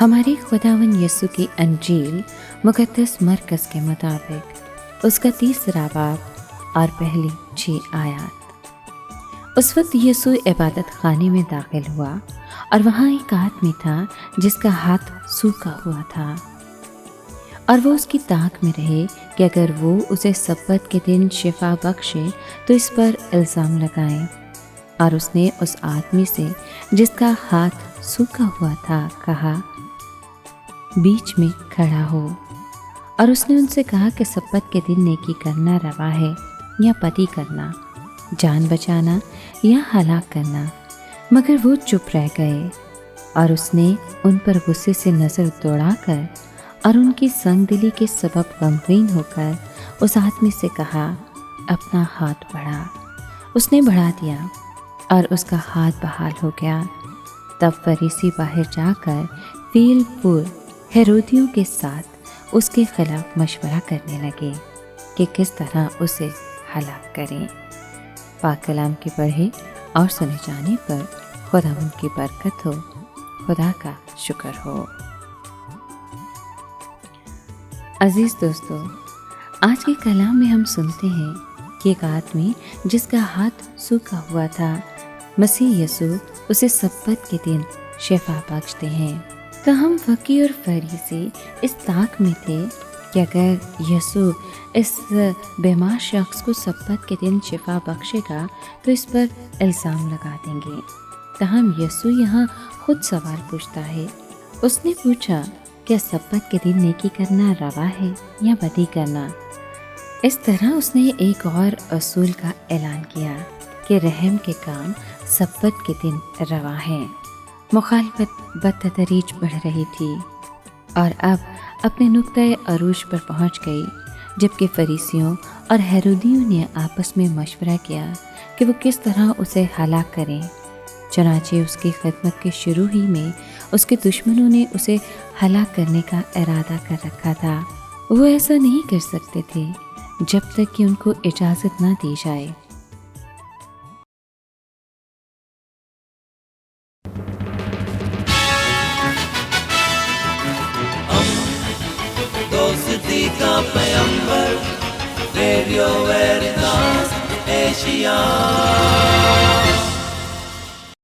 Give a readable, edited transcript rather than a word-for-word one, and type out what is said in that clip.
ہمارے خداوند یسوع کی انجیل مقدس مرکز کے مطابق اس کا 30واں باب اور پہلی 6 آیات۔ اس وقت یسوع عبادت خانے میں داخل ہوا اور وہاں ایک آدمی تھا جس کا ہاتھ سوکھا ہوا تھا، اور وہ اس کی تاک میں رہے کہ اگر وہ اسے سبت کے دن شفا بخشے تو اس پر الزام لگائیں۔ اور اس نے اس آدمی سے جس کا ہاتھ سوکھا ہوا تھا کہا، بیچ میں کھڑا ہو۔ اور اس نے ان سے کہا کہ سبت کے دن نیکی کرنا روا ہے یا بدی کرنا، جان بچانا یا ہلاک کرنا؟ مگر وہ چپ رہ گئے۔ اور اس نے ان پر غصے سے نظر دوڑا کر اور ان کی سنگ دلی کے سبب غمگین ہو کر اس آدمی سے کہا، اپنا ہاتھ بڑھا۔ اس نے بڑھا دیا اور اس کا ہاتھ بحال ہو گیا۔ تب فریسی باہر جا کر فیل پور ہیرودیوں کے ساتھ اس کے خلاف مشورہ کرنے لگے کہ کس طرح اسے ہلاک کریں۔ پاک کلام کی پڑھے اور سنے جانے پر خداوند کی برکت ہو۔ خدا کا شکر ہو۔ عزیز دوستو، آج کے کلام میں ہم سنتے ہیں کہ ایک آدمی جس کا ہاتھ سوکھا ہوا تھا، مسیح یسوع اسے سبت کے دن شفا بخشتے ہیں۔ تو ہم فقیہ اور فریسی اس طاق میں تھے کہ اگر یسوع اس بیمار شخص کو سبت کے دن شفا بخشے گا تو اس پر الزام لگا دیں گے۔ تاہم یسوع یہاں خود سوال پوچھتا ہے۔ اس نے پوچھا، کیا سبت کے دن نیکی کرنا روا ہے یا بدی کرنا؟ اس طرح اس نے ایک اور اصول کا اعلان کیا کہ رحم کے کام سبت کے دن روا ہیں۔ مخالفت بتدریج بڑھ رہی تھی اور اب اپنے نقطۂ عروج پر پہنچ گئی، جبکہ فریسیوں اور ہیرودیوں نے آپس میں مشورہ کیا کہ وہ کس طرح اسے ہلاک کریں۔ چنانچہ اس کی خدمت کے شروع ہی میں اس کے دشمنوں نے اسے ہلاک کرنے کا ارادہ کر رکھا تھا۔ وہ ایسا نہیں کر سکتے تھے جب تک کہ ان کو اجازت نہ دی جائے۔ دوستی کا پیمبر، ریڈیو ویریتاس ایشیا۔